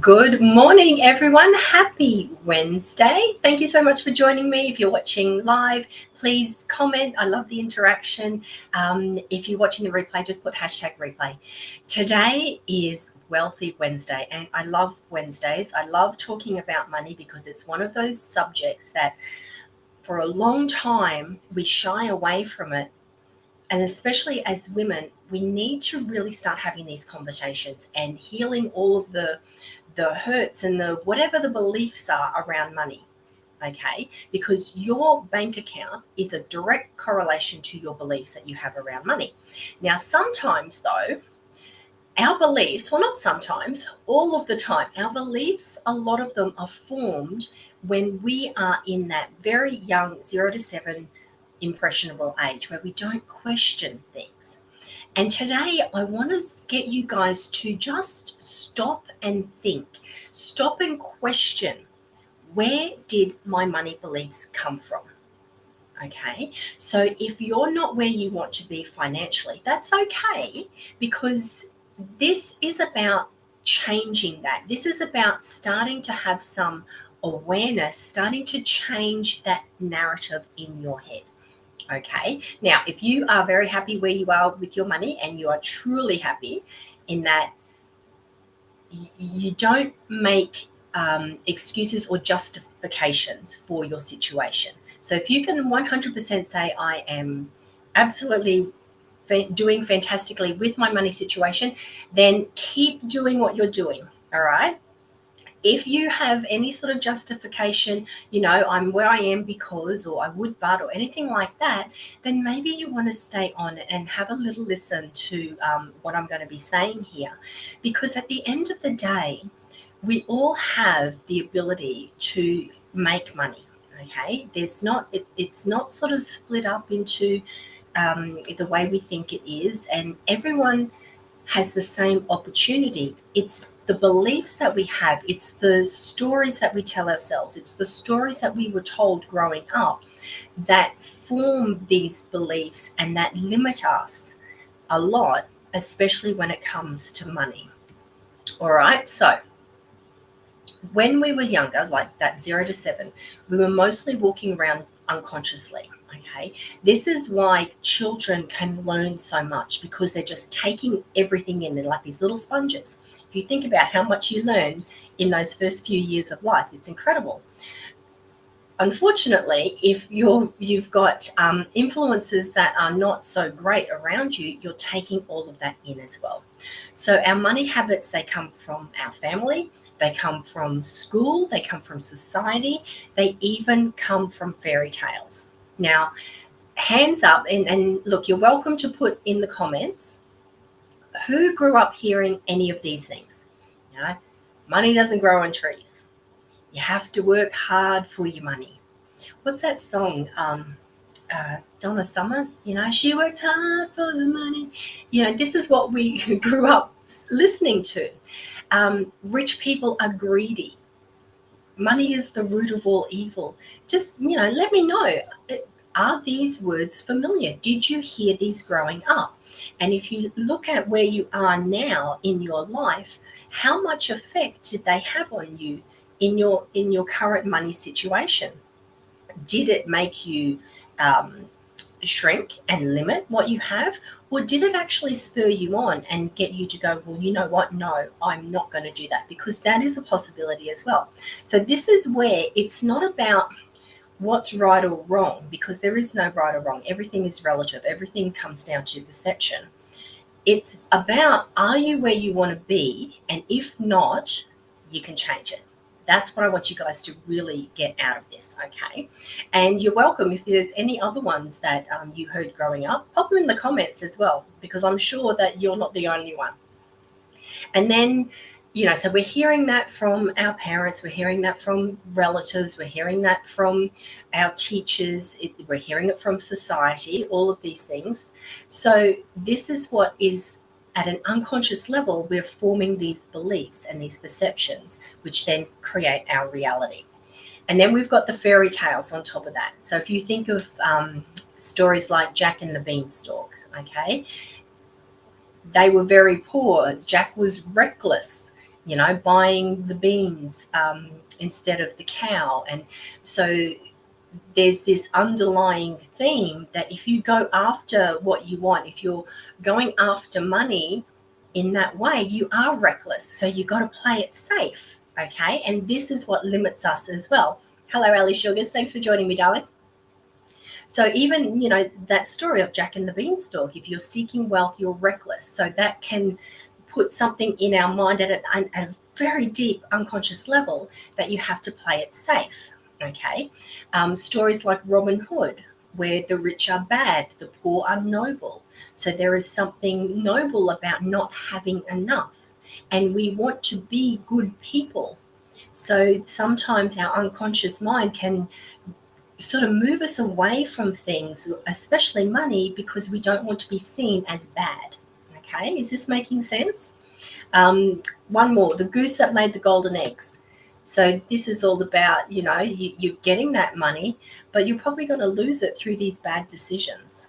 Good morning, everyone. Happy Wednesday. Thank you so much for joining me. If you're watching live, please comment. I love the interaction. If you're watching the replay, just put hashtag replay. Today is Wealthy Wednesday, and I love Wednesdays. I love talking about money because it's one of those subjects that for a long time we shy away from it, and especially as women, we need to really start having these conversations and healing all of the hurts and the whatever the beliefs are around money. Okay, because your bank account is a direct correlation to your beliefs that you have around money. Now, sometimes though, our beliefs, well, not sometimes, all of the time, our beliefs, a lot of them are formed when we are in that very young 0 to 7 impressionable age where we don't question things. And today I want to get you guys to just stop and think, stop and question, where did my money beliefs come from? Okay, so if you're not where you want to be financially, that's okay, because this is about changing that. This is about starting to have some awareness, starting to change that narrative in your head. Okay, now if you are very happy where you are with your money and you are truly happy in that, you don't make excuses or justifications for your situation. So if you can 100% say, I am absolutely doing fantastically with my money situation, then keep doing what you're doing. All right. If you have any sort of justification, I'm where I am because, or I would but, or anything like that, then maybe you want to stay on and have a little listen to what I'm going to be saying here. Because at the end of the day, we all have the ability to make money. Okay, it's not sort of split up into the way we think it is, and everyone has the same opportunity. It's the beliefs that we have, it's the stories that we tell ourselves, it's the stories that we were told growing up that form these beliefs and that limit us a lot, especially when it comes to money. All right, so when we were younger, like that 0 to 7, we were mostly walking around unconsciously. Okay, this is why children can learn so much, because they're just taking everything in. They're like these little sponges. If you think about how much you learn in those first few years of life, it's incredible. Unfortunately, if you've got influences that are not so great around you, you're taking all of that in as well. So our money habits, they come from our family, they come from school, they come from society, they even come from fairy tales. Now, hands up, and look, you're welcome to put in the comments who grew up hearing any of these things. Money doesn't grow on trees. You have to work hard for your money. What's that song? Donna Summer, she worked hard for the money. This is what we grew up listening to. Rich people are greedy. Money is the root of all evil. Just, let me know. Are these words familiar? Did you hear these growing up? And if you look at where you are now in your life, how much effect did they have on you in your current money situation? Did it make you shrink and limit what you have, or did it actually spur you on and get you to go, well, you know what, no, I'm not going to do that? Because that is a possibility as well. So this is where it's not about what's right or wrong, because there is no right or wrong. Everything is relative. Everything comes down to perception. It's about, are you where you want to be? And if not, you can change it. That's what I want you guys to really get out of this, okay? And you're welcome, if there's any other ones that you heard growing up, pop them in the comments as well, because I'm sure that you're not the only one. And then, so we're hearing that from our parents, we're hearing that from relatives, we're hearing that from our teachers, we're hearing it from society, all of these things. So this is what is, at an unconscious level, we're forming these beliefs and these perceptions, which then create our reality. And then we've got the fairy tales on top of that. So if you think of stories like Jack and the Beanstalk, okay, they were very poor. Jack was reckless. buying the beans instead of the cow. And so there's this underlying theme that if you go after what you want, if you're going after money in that way, you are reckless. So you got to play it safe, okay? And this is what limits us as well. Hello, Ali Sugars. Thanks for joining me, darling. So even, that story of Jack and the Beanstalk, if you're seeking wealth, you're reckless. So that can put something in our mind at a very deep unconscious level that you have to play it safe, okay? Stories like Robin Hood, where the rich are bad, the poor are noble. So there is something noble about not having enough. And we want to be good people. So sometimes our unconscious mind can sort of move us away from things, especially money, because we don't want to be seen as bad. Okay, is this making sense? One more, the goose that laid the golden eggs. So this is all about, you're getting that money, but you're probably going to lose it through these bad decisions.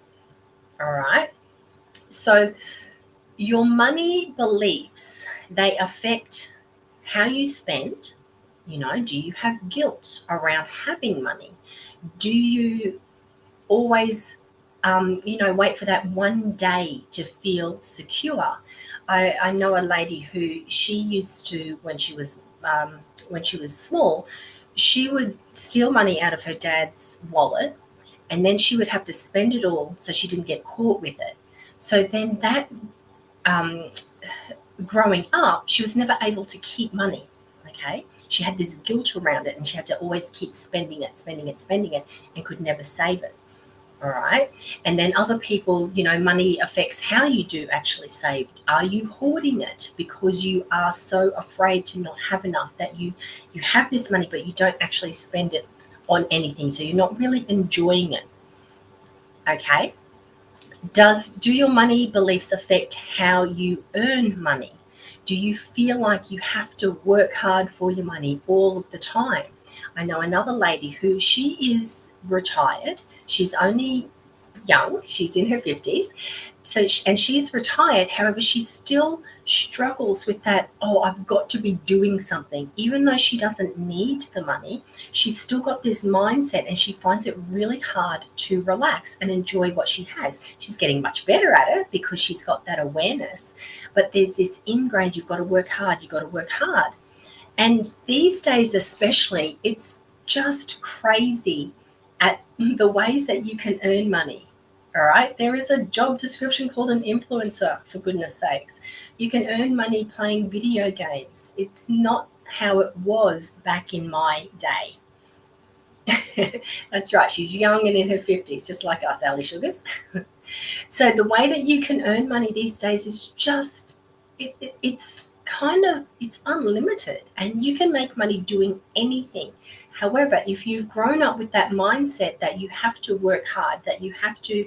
All right. So your money beliefs, they affect how you spend. Do you have guilt around having money? Do you always, wait for that one day to feel secure? I know a lady who she used to, when she was small, she would steal money out of her dad's wallet, and then she would have to spend it all so she didn't get caught with it. So then that, growing up, she was never able to keep money. Okay, she had this guilt around it, and she had to always keep spending it, and could never save it. All right. And then other people, money affects how you do actually save. Are you hoarding it because you are so afraid to not have enough that you have this money, but you don't actually spend it on anything? So you're not really enjoying it. Okay. Do your money beliefs affect how you earn money? Do you feel like you have to work hard for your money all of the time? I know another lady who she is retired. She's only young. She's in her 50s. So, and she's retired. However, she still struggles with that, oh, I've got to be doing something. Even though she doesn't need the money, she's still got this mindset, and she finds it really hard to relax and enjoy what she has. She's getting much better at it because she's got that awareness. But there's this ingrained, you've got to work hard, you've got to work hard. And these days especially, it's just crazy at the ways that you can earn money. All right. There is a job description called an influencer, for goodness sakes. You can earn money playing video games. It's not how it was back in my day. That's right. She's young and in her 50s, just like us, Ali Sugars. So the way that you can earn money these days is just, it's unlimited, and you can make money doing anything. However, if you've grown up with that mindset that you have to work hard, that you have to,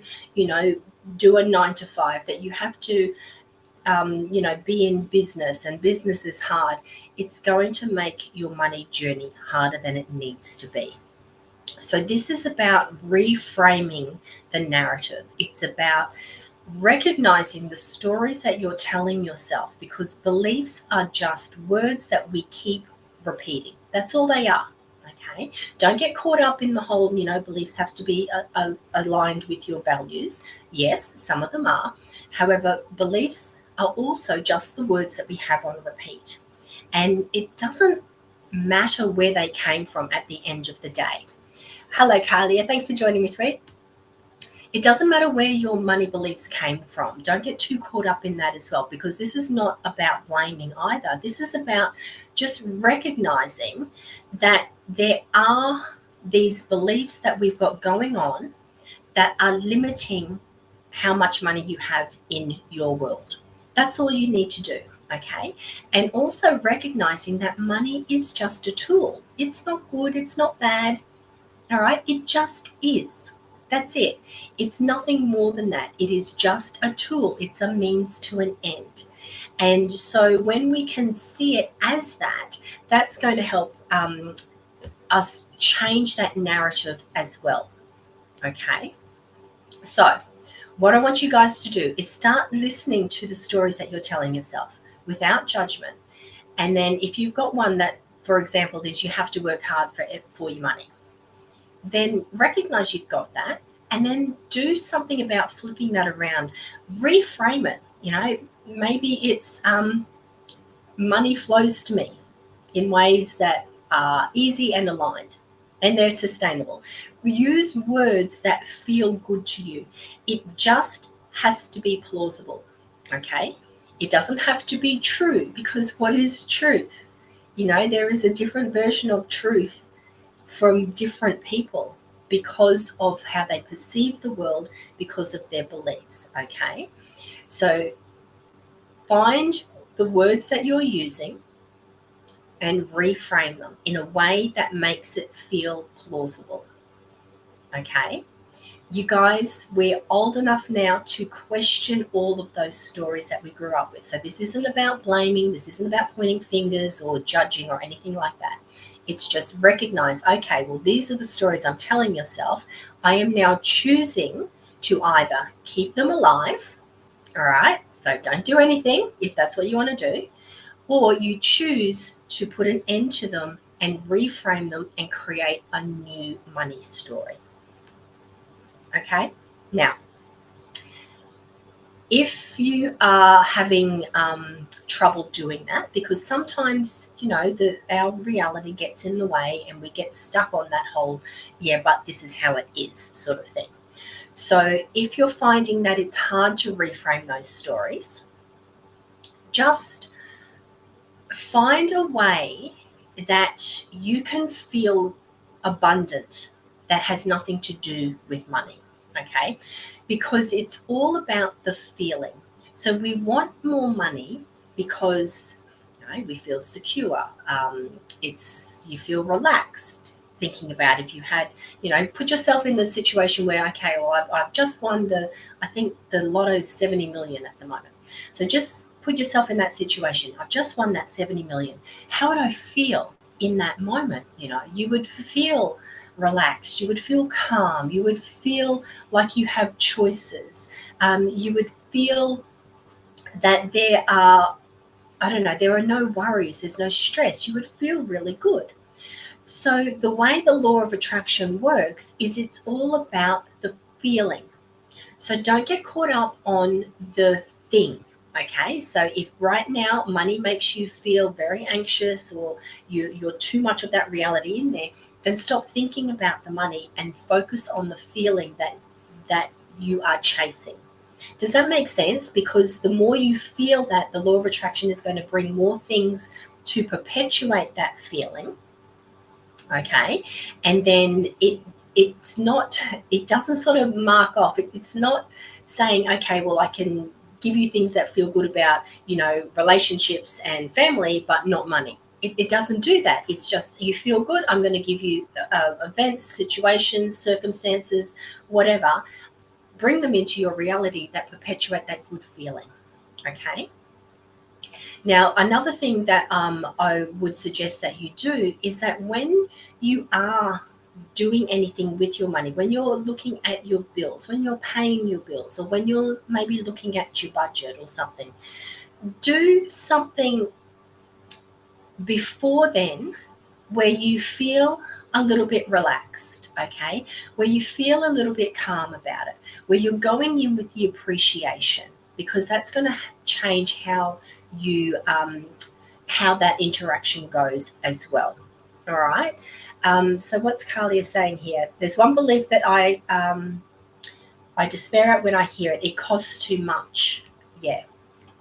do a 9 to 5, that you have to, be in business, and business is hard, it's going to make your money journey harder than it needs to be. So this is about reframing the narrative. It's about recognizing the stories that you're telling yourself, because beliefs are just words that we keep repeating. That's all they are. Okay. Don't get caught up in the whole, beliefs have to be aligned with your values. Yes, some of them are. However, beliefs are also just the words that we have on repeat. And it doesn't matter where they came from at the end of the day. Hello, Kalia. Thanks for joining me, sweet. It doesn't matter where your money beliefs came from. Don't get too caught up in that as well, because this is not about blaming either. This is about just recognizing that there are these beliefs that we've got going on that are limiting how much money you have in your world. That's all you need to do, okay? And also recognizing that money is just a tool. It's not good, it's not bad, all right? It just is. That's it. It's nothing more than that. It is just a tool. It's a means to an end. And so when we can see it as that, that's going to help us change that narrative as well. Okay? So what I want you guys to do is start listening to the stories that you're telling yourself without judgment, And then if you've got one that, for example, is you have to work hard for your money, then recognize you've got that, and then do something about flipping that around. Reframe it. Maybe it's money flows to me in ways that are easy and aligned, and they're sustainable. Use words that feel good to you. It just has to be plausible, okay? It doesn't have to be true, because what is truth? There is a different version of truth from different people because of how they perceive the world, because of their beliefs, okay? So find the words that you're using and reframe them in a way that makes it feel plausible, okay? You guys, we're old enough now to question all of those stories that we grew up with. So this isn't about blaming, this isn't about pointing fingers or judging or anything like that. It's just recognize, okay, well, these are the stories I'm telling yourself. I am now choosing to either keep them alive, all right? So don't do anything if that's what you want to do, or you choose to put an end to them and reframe them and create a new money story. Okay? Now, if you are having trouble doing that, because sometimes, our reality gets in the way and we get stuck on that whole, yeah, but this is how it is sort of thing. So if you're finding that it's hard to reframe those stories, just find a way that you can feel abundant that has nothing to do with money, okay? Because it's all about the feeling. So we want more money because we feel secure. You feel relaxed thinking about if you had, put yourself in the situation where, okay, well, I've just won I think the lotto's 70 million at the moment. So just put yourself in that situation. I've just won that 70 million. How would I feel in that moment? You would feel relaxed. You would feel calm. You would feel like you have choices. You would feel that there are no worries. There's no stress. You would feel really good. So the way the law of attraction works is it's all about the feeling. So don't get caught up on the thing. Okay, so if right now money makes you feel very anxious, or you're too much of that reality in there, then stop thinking about the money and focus on the feeling that you are chasing. Does that make sense? Because the more you feel that, the law of attraction is going to bring more things to perpetuate that feeling. Okay, and then it doesn't sort of mark off. It's not saying, okay, well, I can give you things that feel good about, relationships and family, but not money. It doesn't do that. It's just, you feel good, I'm going to give you events, situations, circumstances, whatever. Bring them into your reality that perpetuate that good feeling. Okay. Now, another thing that I would suggest that you do is that when you are doing anything with your money, when you're looking at your bills, when you're paying your bills, or when you're maybe looking at your budget or something, do something before then where you feel a little bit relaxed, okay? Where you feel a little bit calm about it, where you're going in with the appreciation, because that's going to change how that interaction goes as well. All right. So what's Carlia saying here? There's one belief that I despair at when I hear it. It costs too much. Yeah.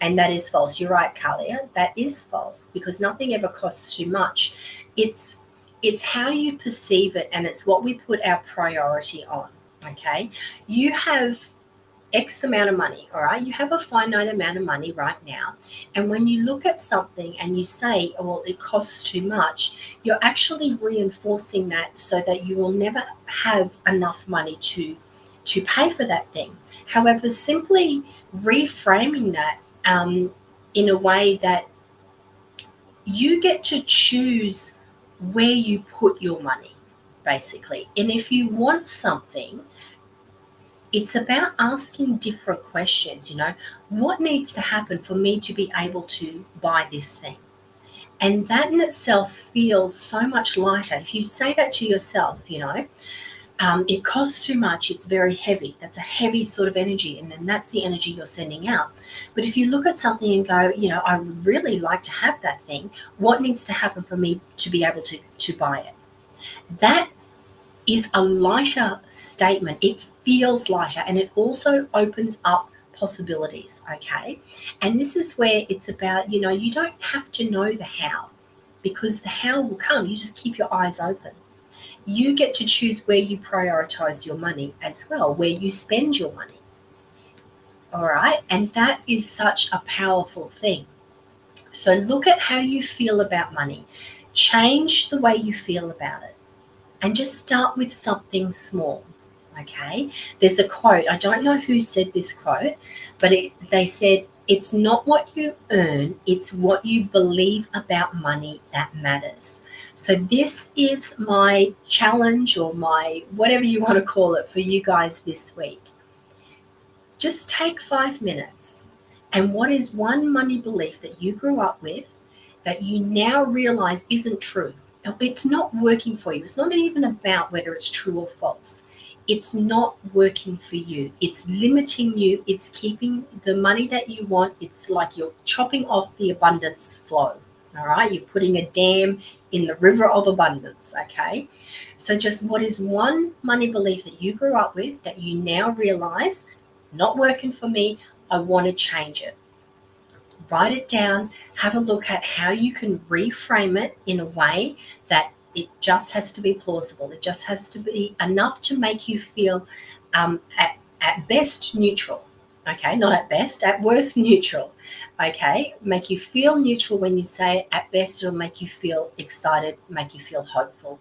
And that is false. You're right, Carlia. That is false, because nothing ever costs too much. It's how you perceive it, and it's what we put our priority on. Okay. You have X amount of money, all right? You have a finite amount of money right now. And when you look at something and you say, oh, well, it costs too much, you're actually reinforcing that so that you will never have enough money to pay for that thing. However, simply reframing that in a way that you get to choose where you put your money, basically. And if you want something, it's about asking different questions, what needs to happen for me to be able to buy this thing? And that in itself feels so much lighter. If you say that to yourself, it costs too much, it's very heavy. That's a heavy sort of energy, and then that's the energy you're sending out. But if you look at something and go, I would really like to have that thing, what needs to happen for me to be able to buy it? That is a lighter statement. It feels lighter, and it also opens up possibilities, okay? And this is where it's about, you don't have to know the how, because the how will come. You just keep your eyes open. You get to choose where you prioritize your money as well, where you spend your money. All right. And that is such a powerful thing. So look at how you feel about money, change the way you feel about it, and just start with something small. Okay. There's a quote. I don't know who said this quote, but they said, it's not what you earn, it's what you believe about money that matters. So this is my challenge, or my whatever you want to call it, for you guys this week. Just take 5 minutes. And what is one money belief that you grew up with that you now realize isn't true? It's not working for you. It's not even about whether it's true or false. It's not working for you. It's limiting you. It's keeping the money that you want. It's like you're chopping off the abundance flow. All right. You're putting a dam in the river of abundance. Okay. So just what is one money belief that you grew up with that you now realize not working for me? I want to change it. Write it down, have a look at how you can reframe it in a way that it just has to be plausible. It just has to be enough to make you feel at best neutral. Okay, not at best, at worst neutral. Okay, make you feel neutral when you say it. At best, it'll make you feel excited, make you feel hopeful.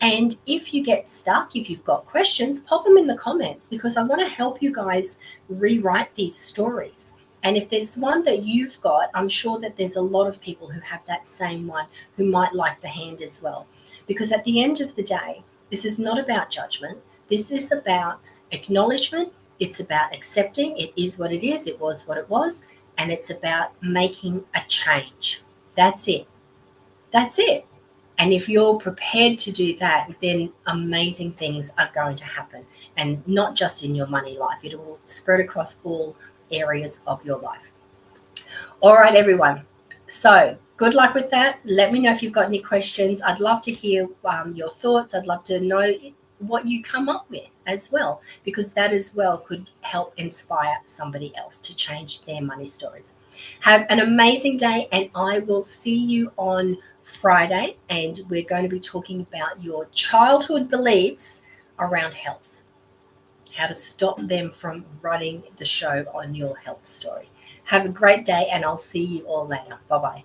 And if you get stuck, if you've got questions, pop them in the comments, because I want to help you guys rewrite these stories. And if there's one that you've got, I'm sure that there's a lot of people who have that same one who might like the hand as well. Because at the end of the day, this is not about judgment. This is about acknowledgement. It's about accepting it is what it is. It was what it was. And it's about making a change. That's it. That's it. And if you're prepared to do that, then amazing things are going to happen. And not just in your money life, it will spread across all areas of your life. All right, everyone. So good luck with that. Let me know if you've got any questions. I'd love to hear your thoughts. I'd love to know what you come up with as well, because that as well could help inspire somebody else to change their money stories. Have an amazing day, and I will see you on Friday, and we're going to be talking about your childhood beliefs around health, how to stop them from running the show on your health story. Have a great day, and I'll see you all later. Bye-bye.